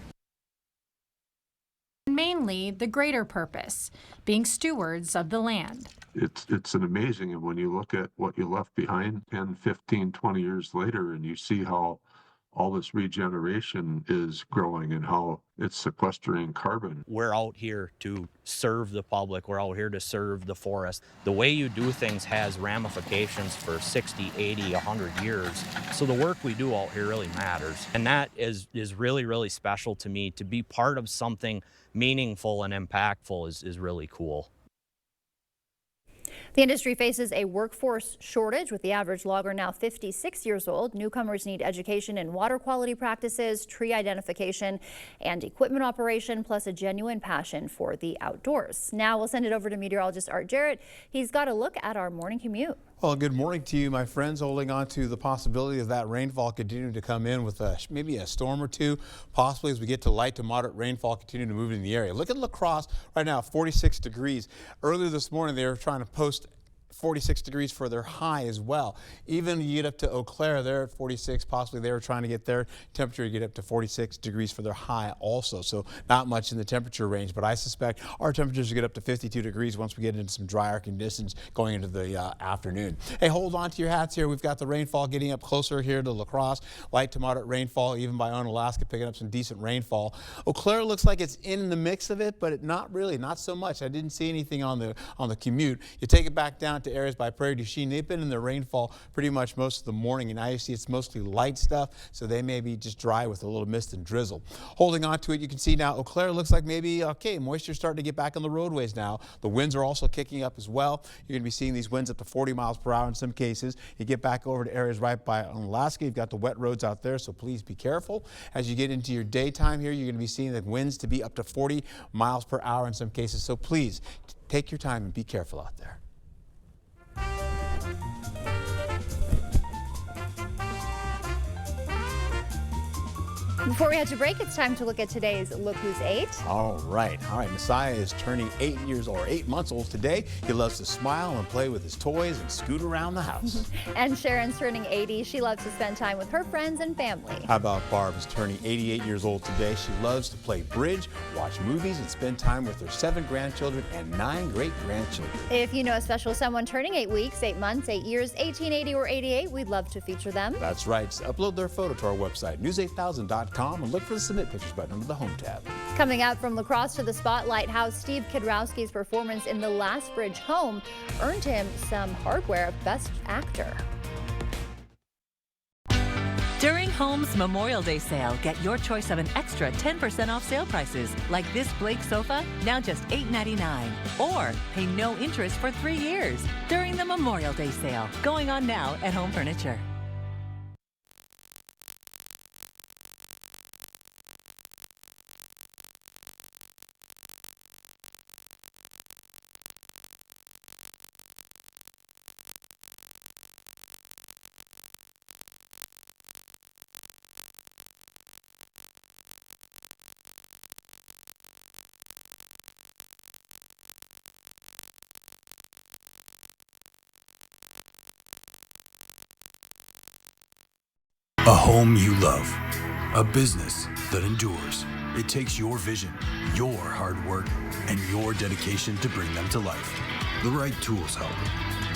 Mainly the greater purpose, being stewards of the land. It's an amazing, and when you look at what you left behind 10, 15, 20 years later, and you see how all this regeneration is growing and how it's sequestering carbon. We're out here to serve the public. We're out here to serve the forest. The way you do things has ramifications for 60, 80, 100 years. So the work we do out here really matters. And that is really, really special to me. To be part of something meaningful and impactful is really cool. The industry faces a workforce shortage, with the average logger now 56 years old. Newcomers need education in water quality practices, tree identification, and equipment operation, plus a genuine passion for the outdoors. Now we'll send it over to meteorologist Art Jarrett. He's got a look at our morning commute. Well, good morning to you, my friends. Holding on to the possibility of that rainfall continuing to come in with maybe a storm or two, possibly as we get to light to moderate rainfall continuing to move in the area. Look at La Crosse right now, 46 degrees. Earlier this morning, they were trying to post 46 degrees for their high as well. Even you get up to Eau Claire, they're at 46. Possibly they were trying to get their temperature to get up to 46 degrees for their high also. So not much in the temperature range, but I suspect our temperatures will get up to 52 degrees once we get into some drier conditions going into the afternoon. Hey, hold on to your hats here. We've got the rainfall getting up closer here to La Crosse. Light to moderate rainfall, even by Onalaska, picking up some decent rainfall. Eau Claire looks like it's in the mix of it, but not really, not so much. I didn't see anything on the commute. You take it back down to areas by Prairie du Chien. They've been in the rainfall pretty much most of the morning, and now you see it's mostly light stuff, so they may be just dry with a little mist and drizzle. Holding on to it, you can see now Eau Claire looks like maybe, okay, moisture starting to get back on the roadways now. The winds are also kicking up as well. You're going to be seeing these winds up to 40 miles per hour in some cases. You get back over to areas right by Alaska. You've got the wet roads out there, so please be careful. As you get into your daytime here, you're going to be seeing the winds to be up to 40 miles per hour in some cases, so please take your time and be careful out there. Before we head to break, it's time to look at today's Look Who's 8. All right. Messiah is turning 8 months old today. He loves to smile and play with his toys and scoot around the house. And Sharon's turning 80. She loves to spend time with her friends and family. How about Barb is turning 88 years old today. She loves to play bridge, watch movies, and spend time with her 7 grandchildren and 9 great-grandchildren. If you know a special someone turning 8 weeks, 8 months, 8 years, 18, 80, or 88, we'd love to feature them. That's right. Just upload their photo to our website, news8000.com, and look for the Submit Pictures button under the Home tab. Coming up from La Crosse to the Spotlight, how Steve Kidrowski's performance in The Last Bridge Home earned him some hardware of Best Actor. During Home's Memorial Day sale, get your choice of an extra 10% off sale prices, like this Blake sofa, now just $8.99. Or pay no interest for 3 years during the Memorial Day sale, going on now at Home Furniture. A home you love. A business that endures. It takes your vision, your hard work, and your dedication to bring them to life. The right tools help.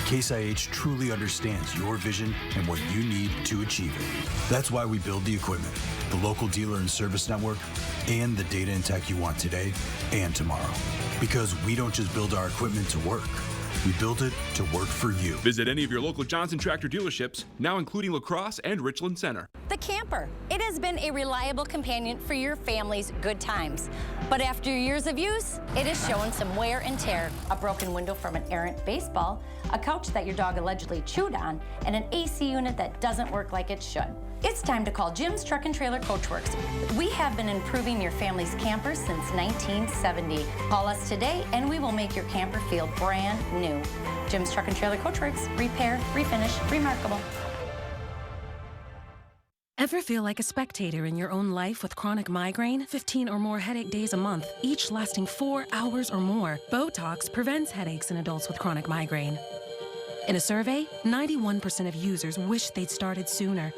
Case IH truly understands your vision and what you need to achieve it. That's why we build the equipment, the local dealer and service network, and the data and tech you want today and tomorrow. Because we don't just build our equipment to work. We built it to work for you. Visit any of your local Johnson Tractor dealerships, now including La Crosse and Richland Center. The camper. It has been a reliable companion for your family's good times. But after years of use, it is showing some wear and tear. A broken window from an errant baseball, a couch that your dog allegedly chewed on, and an AC unit that doesn't work like it should. It's time to call Jim's Truck and Trailer Coachworks. We have been improving your family's camper since 1970. Call us today and we will make your camper feel brand new. Jim's Truck and Trailer Coachworks. Repair, refinish, remarkable. Ever feel like a spectator in your own life with chronic migraine? 15 or more headache days a month, each lasting 4 hours or more. Botox prevents headaches in adults with chronic migraine. In a survey, 91% of users wish they'd started sooner.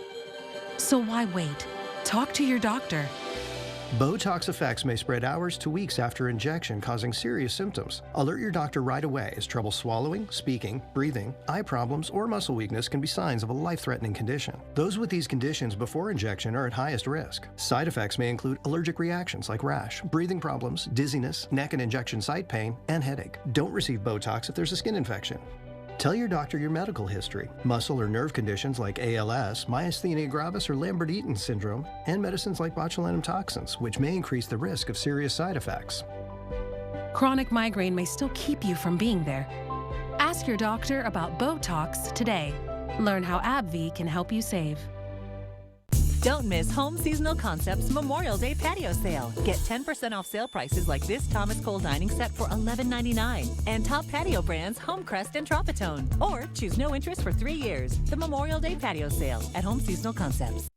So why wait? Talk to your doctor. Botox effects may spread hours to weeks after injection, causing serious symptoms. Alert your doctor right away, as trouble swallowing, speaking, breathing, eye problems, or muscle weakness can be signs of a life-threatening condition. Those with these conditions before injection are at highest risk. Side effects may include allergic reactions like rash, breathing problems, dizziness, neck and injection site pain, and headache. Don't receive Botox if there's a skin infection. Tell your doctor your medical history, muscle or nerve conditions like ALS, myasthenia gravis, or Lambert-Eaton syndrome, and medicines like botulinum toxins, which may increase the risk of serious side effects. Chronic migraine may still keep you from being there. Ask your doctor about Botox today. Learn how AbbVie can help you save. Don't miss Home Seasonal Concepts Memorial Day patio sale. Get 10% off sale prices like this Thomas Cole dining set for $11.99 and top patio brands Homecrest and Tropitone. Or choose no interest for 3 years. The Memorial Day patio sale at Home Seasonal Concepts.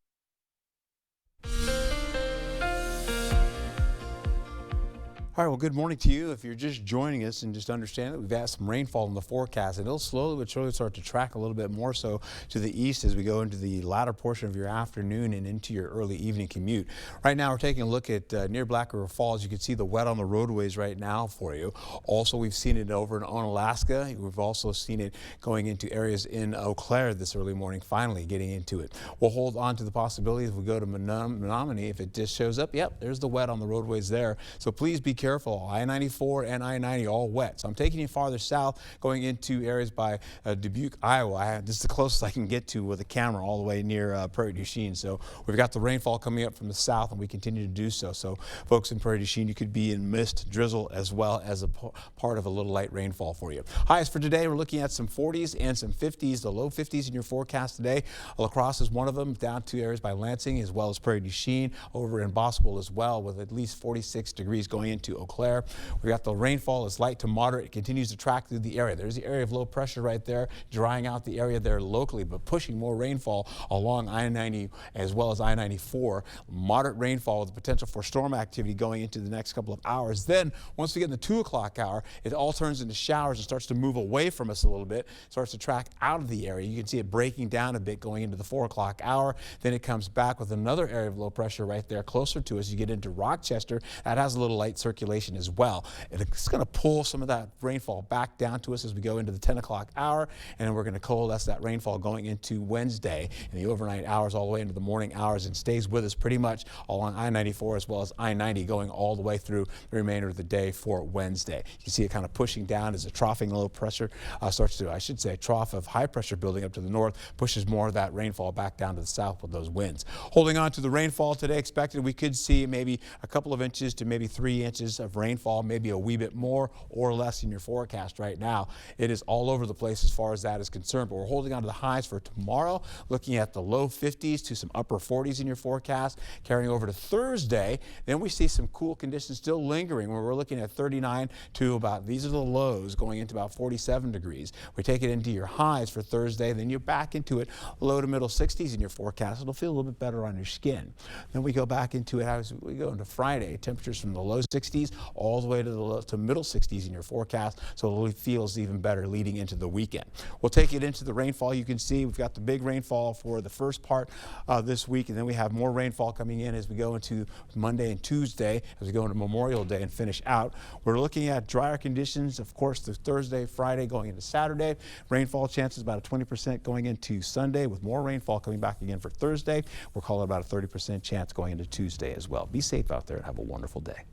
All right, well, good morning to you. If you're just joining us, and just understand that we've had some rainfall in the forecast, and it'll slowly but surely start to track a little bit more so to the east as we go into the latter portion of your afternoon and into your early evening commute. Right now, we're taking a look at near Black River Falls. You can see the wet on the roadways right now for you. Also, we've seen it over in Onalaska. We've also seen it going into areas in Eau Claire this early morning, finally getting into it. We'll hold on to the possibility if we go to Menominee, if it just shows up, yep, there's the wet on the roadways there. So please be careful careful. I-94 and I-90 all wet. So I'm taking you farther south, going into areas by Dubuque, Iowa. This is the closest I can get to with a camera, all the way near Prairie du Chien. So we've got the rainfall coming up from the south, and we continue to do so. So folks in Prairie du Chien, you could be in mist, drizzle, as well as a part of a little light rainfall for you. Highs for today, we're looking at some 40s and some 50s, the low 50s in your forecast today. La Crosse is one of them, down to areas by Lansing, as well as Prairie du Chien, over in Boscobel as well, with at least 46 degrees going into Eau Claire. We've got the rainfall is light to moderate. It continues to track through the area. There's the area of low pressure right there, drying out the area there locally, but pushing more rainfall along I-90 as well as I-94. Moderate rainfall with the potential for storm activity going into the next couple of hours. Then, once we get in the 2 o'clock hour, it all turns into showers and starts to move away from us a little bit, starts to track out of the area. You can see it breaking down a bit going into the 4 o'clock hour. Then it comes back with another area of low pressure right there closer to us. You get into Rochester, that has a little light circulation as well. It's going to pull some of that rainfall back down to us as we go into the 10 o'clock hour, and then we're going to coalesce that rainfall going into Wednesday in the overnight hours all the way into the morning hours, and stays with us pretty much along I-94 as well as I-90 going all the way through the remainder of the day for Wednesday. You can see it kind of pushing down as a troughing low pressure starts to, I should say, trough of high pressure building up to the north, pushes more of that rainfall back down to the south with those winds. Holding on to the rainfall today expected, we could see maybe a couple of inches to maybe 3 inches of rainfall, maybe a wee bit more or less in your forecast right now. It is all over the place as far as that is concerned, but we're holding on to the highs for tomorrow, looking at the low 50s to some upper 40s in your forecast, carrying over to Thursday. Then we see some cool conditions still lingering, where we're looking at 39 to about, these are the lows, going into about 47 degrees. We take it into your highs for Thursday, then you're back into it, low to middle 60s in your forecast. It'll feel a little bit better on your skin. Then we go back into it as we go into Friday, temperatures from the low 60s all the way to the low to middle 60s in your forecast, so it feels even better leading into the weekend. We'll take it into the rainfall. You can see we've got the big rainfall for the first part of this week, and then we have more rainfall coming in as we go into Monday and Tuesday, as we go into Memorial Day and finish out. We're looking at drier conditions, of course, the Thursday, Friday, going into Saturday. Rainfall chances about a 20% going into Sunday, with more rainfall coming back again for Thursday. We're calling about a 30% chance going into Tuesday as well. Be safe out there and have a wonderful day.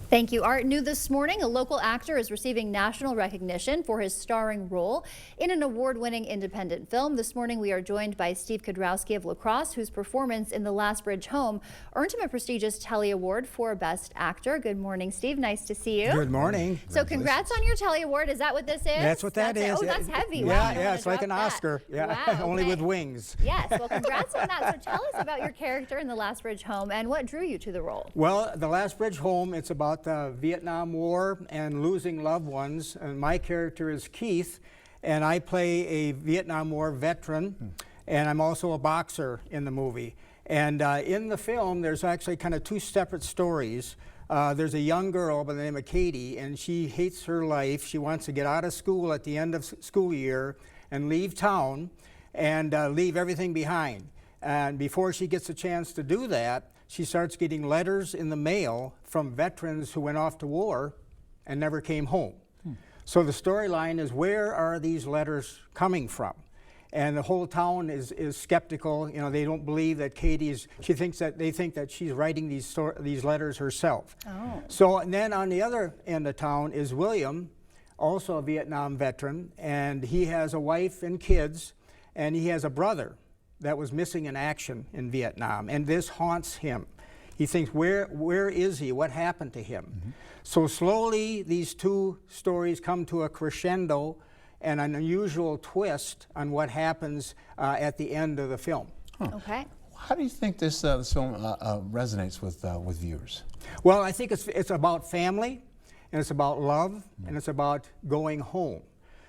Thank you, Art. New this morning, a local actor is receiving national recognition for his starring role in an award-winning independent film. This morning, we are joined by Steve Kudrowski of La Crosse, whose performance in The Last Bridge Home earned him a prestigious Telly Award for Best Actor. Good morning, Steve. Nice to see you. Good morning. So congrats on your Telly Award. Is that what this is? That's what that is. Oh, that's heavy. Yeah, wow, yeah, it's like an Oscar. Yeah, wow, only okay. with wings. Yes, well, congrats on that. So tell us about your character in The Last Bridge Home and what drew you to the role. Well, The Last Bridge Home, it's about the Vietnam War and losing loved ones. And my character is Keith, and I play a Vietnam War veteran, and I'm also a boxer in the movie. And in the film, there's actually kind of two separate stories. There's a young girl by the name of Katie, and she hates her life. She wants to get out of school at the end of school year and leave town and leave everything behind. And before she gets a chance to do that, she starts getting letters in the mail from veterans who went off to war and never came home. So the storyline is, where are these letters coming from? And the whole town is skeptical. You know, they don't believe that Katie's, they think that she's writing these letters herself. Oh. So, and then on the other end of town is William, also a Vietnam veteran, and he has a wife and kids, and he has a brother that was missing in action in Vietnam, and this haunts him. He thinks, where is he? What happened to him? So slowly, these two stories come to a crescendo and an unusual twist on what happens at the end of the film. Okay. How do you think this film resonates with viewers? Well, I think it's about family, and it's about love, and it's about going home.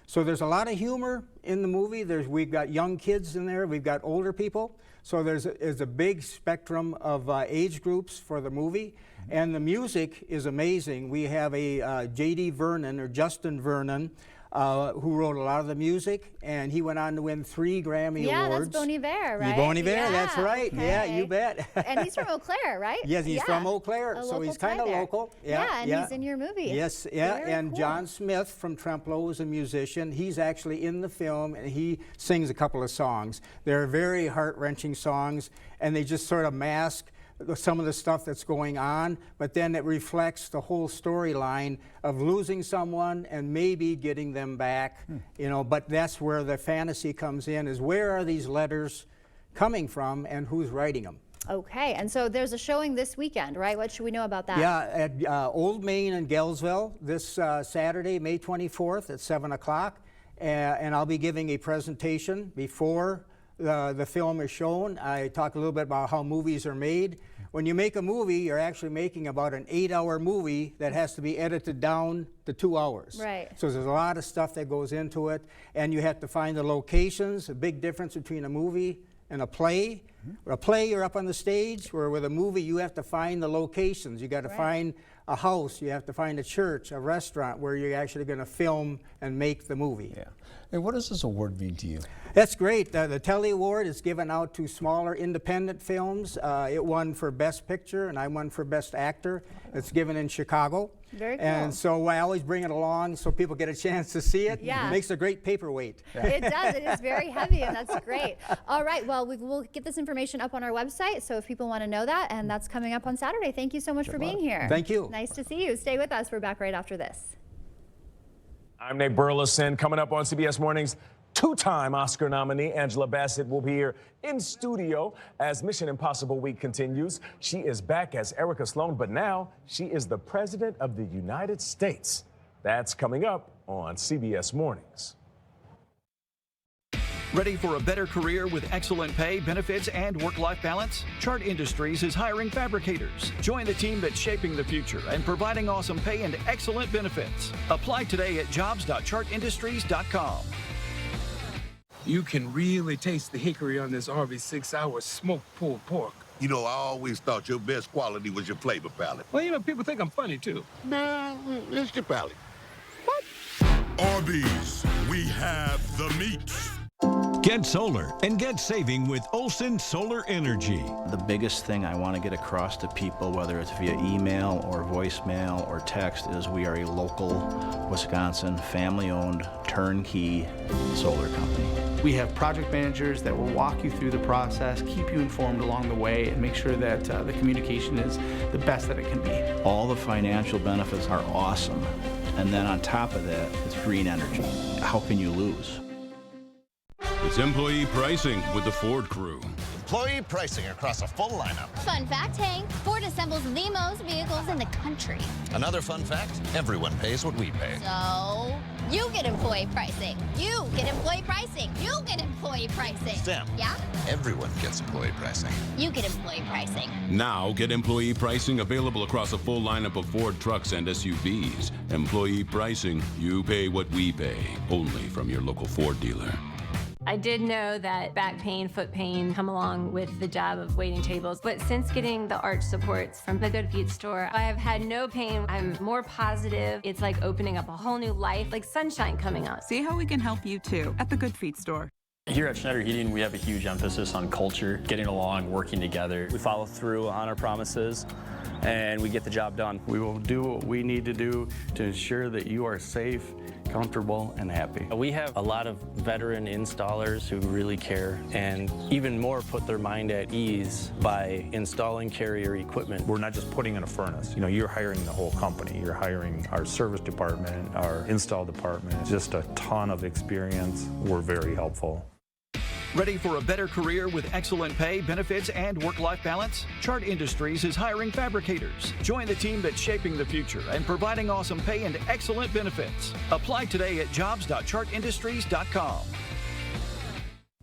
So there's a lot of humor in the movie. We've got young kids in there. We've got older people. So there's a big spectrum of age groups for the movie. And the music is amazing. We have a J.D. Vernon, or Justin Vernon, who wrote a lot of the music, and he went on to win 3 Grammy Awards. Yeah, that's Bon Iver, right? Bon Iver, yeah, that's right. Okay. Yeah, you bet. And he's from Eau Claire, right? Yes, he's from Eau Claire, so he's kind of local. Yeah, and he's in your movie. Yes, yeah, Very and cool. John Smith from Trempealeau is a musician. He's actually in the film, and he sings a couple of songs. They're very heart-wrenching songs, and they just sort of mask some of the stuff that's going on, but then it reflects the whole storyline of losing someone and maybe getting them back, you know, but that's where the fantasy comes in, is where are these letters coming from and who's writing them. Okay, and so there's a showing this weekend, right? What should we know about that? Yeah, at Old Main in Gelsville this Saturday, May 24th at 7 o'clock, and I'll be giving a presentation before the film is shown. I talk a little bit about how movies are made. When you make a movie, you're actually making about an 8-hour movie that has to be edited down to 2 hours. Right. So there's a lot of stuff that goes into it, and you have to find the locations. A big difference between a movie and a play. A play, you're up on the stage, where with a movie, you have to find the locations. You got to find a house, you have to find a church, a restaurant where you're actually going to film and make the movie. Yeah. And what does this award mean to you? That's great. The Telly Award is given out to smaller independent films. It won for Best Picture, and I won for Best Actor. It's given in Chicago. Very cool. And so I always bring it along so people get a chance to see it. Yeah. It makes a great paperweight. It does. It is very heavy, and that's great. All right. Well, we'll get this information up on our website, so if people want to know that, and that's coming up on Saturday. Thank you so much for being here. Thank you. Nice to see you. Stay with us. We're back right after this. I'm Nate Burleson. Coming up on CBS Mornings, two-time Oscar nominee Angela Bassett will be here in studio as Mission Impossible Week continues. She is back as Erica Sloan, but now she is the President of the United States. That's coming up on CBS Mornings. Ready for a better career with excellent pay, benefits, and work-life balance? Chart Industries is hiring fabricators. Join the team that's shaping the future and providing awesome pay and excellent benefits. Apply today at jobs.chartindustries.com. You can really taste the hickory on this Arby's 6-hour smoked pulled pork. You know, I always thought your best quality was your flavor palette. Well, you know, people think I'm funny, too. Nah, it's your palate. Arby's, we have the meat. Get solar and get saving with Olson Solar Energy. The biggest thing I want to get across to people, whether it's via email or voicemail or text, is we are a local Wisconsin family-owned turnkey solar company. We have project managers that will walk you through the process, keep you informed along the way, and make sure that the communication is the best that it can be. All the financial benefits are awesome. And then on top of that, it's green energy. How can you lose? It's employee pricing with the Ford crew. Employee pricing across a full lineup. Fun fact, Hank, Ford assembles the most vehicles in the country. Another fun fact, everyone pays what we pay. So, you get employee pricing. You get employee pricing. You get employee pricing. Stem. Yeah? Everyone gets employee pricing. You get employee pricing. Now get employee pricing available across a full lineup of Ford trucks and SUVs. Employee pricing, you pay what we pay. Only from your local Ford dealer. I did know that back pain, foot pain come along with the job of waiting tables, but since getting the arch supports from the Good Feet store, I have had no pain. I'm more positive. It's like opening up a whole new life, like sunshine coming out. See how we can help you too at the Good Feet store. Here at Schneider Heating, we have a huge emphasis on culture, getting along, working together. We follow through on our promises, and we get the job done. We will do what we need to do to ensure that you are safe, comfortable, and happy. We have a lot of veteran installers who really care and even more put their mind at ease by installing Carrier equipment. We're not just putting in a furnace. You know, you're hiring the whole company. You're hiring our service department, our install department. Just a ton of experience. We're very helpful. Ready for a better career with excellent pay, benefits, and work-life balance? Chart Industries is hiring fabricators. Join the team that's shaping the future and providing awesome pay and excellent benefits. Apply today at jobs.chartindustries.com.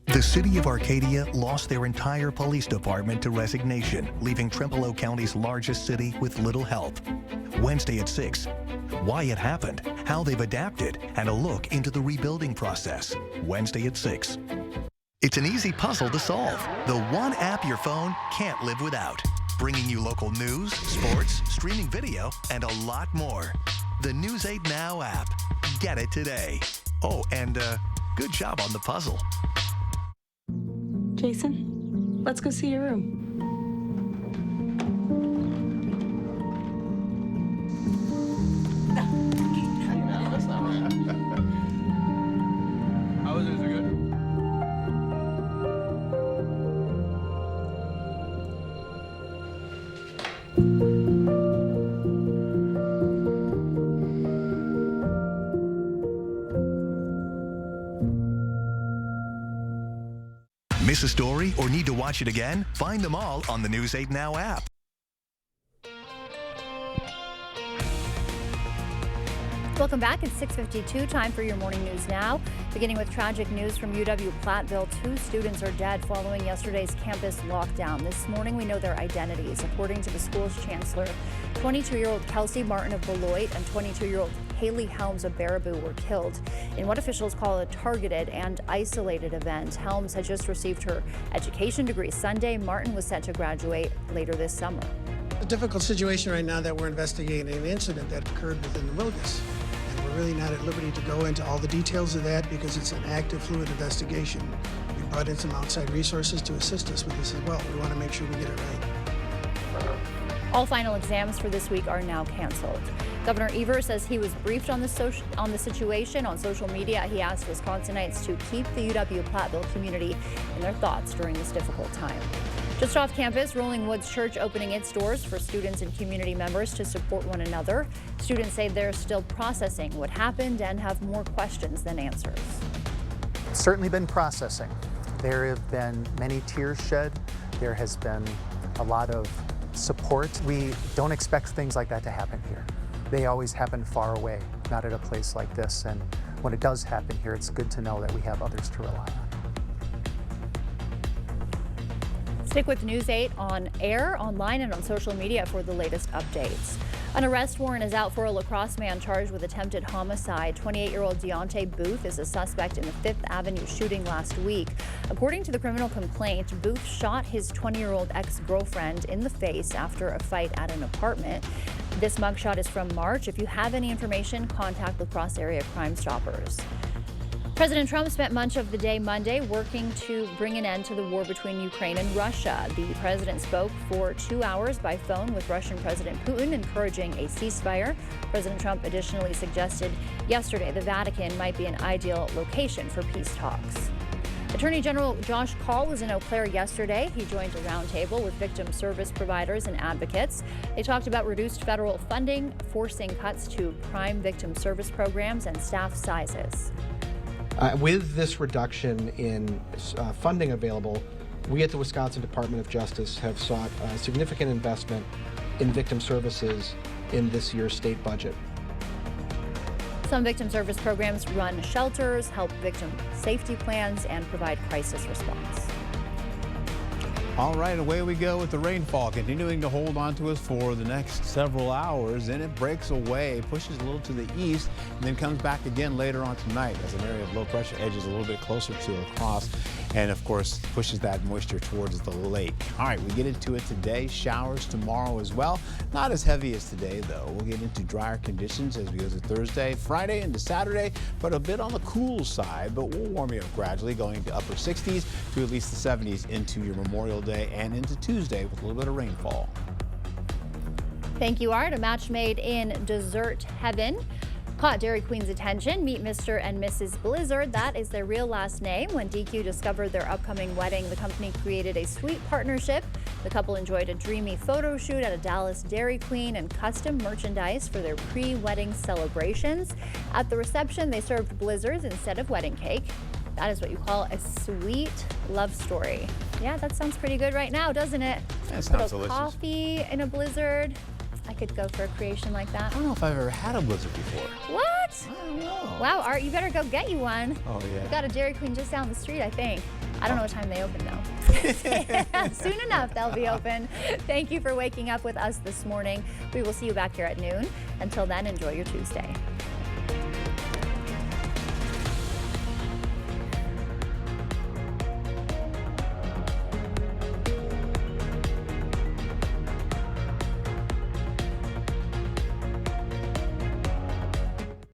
The city of Arcadia lost their entire police department to resignation, leaving Trempealeau County's largest city with little help. Wednesday at 6, why it happened, how they've adapted, and a look into the rebuilding process. Wednesday at 6. It's an easy puzzle to solve. The one app your phone can't live without. Bringing you local news, sports, streaming video, and a lot more. The News 8 Now app. Get it today. Oh, and good job on the puzzle. Jason, let's go see your room. Miss a story or need to watch it again? Find them all on the News 8 Now app. Welcome back. It's 6:52. Time for your morning news now. Beginning with tragic news from UW-Platteville. 2 students are dead following yesterday's campus lockdown. This morning we know their identities. According to the school's chancellor, 22-year-old Kelsey Martin of Beloit and 22-year-old Haley Helms of Baraboo were killed in what officials call a targeted and isolated event. Helms had just received her education degree Sunday. Martin was set to graduate later this summer. A difficult situation right now that we're investigating an incident that occurred within the Wilgus. We're really not at liberty to go into all the details of that because it's an active, fluid investigation. We brought in some outside resources to assist us with this as well. We want to make sure we get it right. All final exams for this week are now canceled. Governor Evers says he was briefed on the situation on social media. He asked Wisconsinites to keep the UW-Platteville community in their thoughts during this difficult time. Just off campus, Rolling Woods Church opening its doors for students and community members to support one another. Students say they're still processing what happened and have more questions than answers. Certainly been processing. There have been many tears shed. There has been a lot of support. We don't expect things like that to happen here. They always happen far away, not at a place like this. And when it does happen here, it's good to know that we have others to rely on. Stick with News 8 on air, online, and on social media for the latest updates. An arrest warrant is out for a La Crosse man charged with attempted homicide. 28-year-old Deontay Booth is a suspect in the 5th Avenue shooting last week. According to the criminal complaint, Booth shot his 20-year-old ex-girlfriend in the face after a fight at an apartment. This mugshot is from March. If you have any information, contact La Crosse area Crime Stoppers. President Trump spent much of the day Monday working to bring an end to the war between Ukraine and Russia. The president spoke for 2 hours by phone with Russian President Putin, encouraging a ceasefire. President Trump additionally suggested yesterday the Vatican might be an ideal location for peace talks. Attorney General Josh Kaul was in Eau Claire yesterday. He joined a roundtable with victim service providers and advocates. They talked about reduced federal funding, forcing cuts to crime victim service programs, and staff sizes. With this reduction in funding available, we at the Wisconsin Department of Justice have sought significant investment in victim services in this year's state budget. Some victim service programs run shelters, help victim safety plans, and provide crisis response. All right, away we go with the rainfall continuing to hold on to us for the next several hours. Then it breaks away, pushes a little to the east, and then comes back again later on tonight as an area of low pressure edges a little bit closer to La Crosse, and of course pushes that moisture towards the lake. All right, we get into it today. Showers tomorrow as well. Not as heavy as today, though. We'll get into drier conditions as we go to Thursday, Friday into Saturday, but a bit on the cool side, but we'll warm you up gradually, going to upper 60s to at least the 70s into your Memorial Day and into Tuesday with a little bit of rainfall. Thank you, Art. A match made in dessert heaven caught Dairy Queen's attention. Meet Mr. and Mrs. Blizzard. That is their real last name. When DQ discovered their upcoming wedding, the company created a sweet partnership. The couple enjoyed a dreamy photo shoot at a Dallas Dairy Queen and custom merchandise for their pre-wedding celebrations. At the reception, they served blizzards instead of wedding cake. That is what you call a sweet love story. Yeah, that sounds pretty good right now, doesn't it? That sounds Little delicious. Coffee in a blizzard. I could go for a creation like that. I don't know if I've ever had a blizzard before. What? I don't know. Wow, Art, you better go get you one. Oh, yeah. We got a Dairy Queen just down the street, I think. I don't know what time they open, though. Soon enough, they'll be open. Thank you for waking up with us this morning. We will see you back here at noon. Until then, enjoy your Tuesday.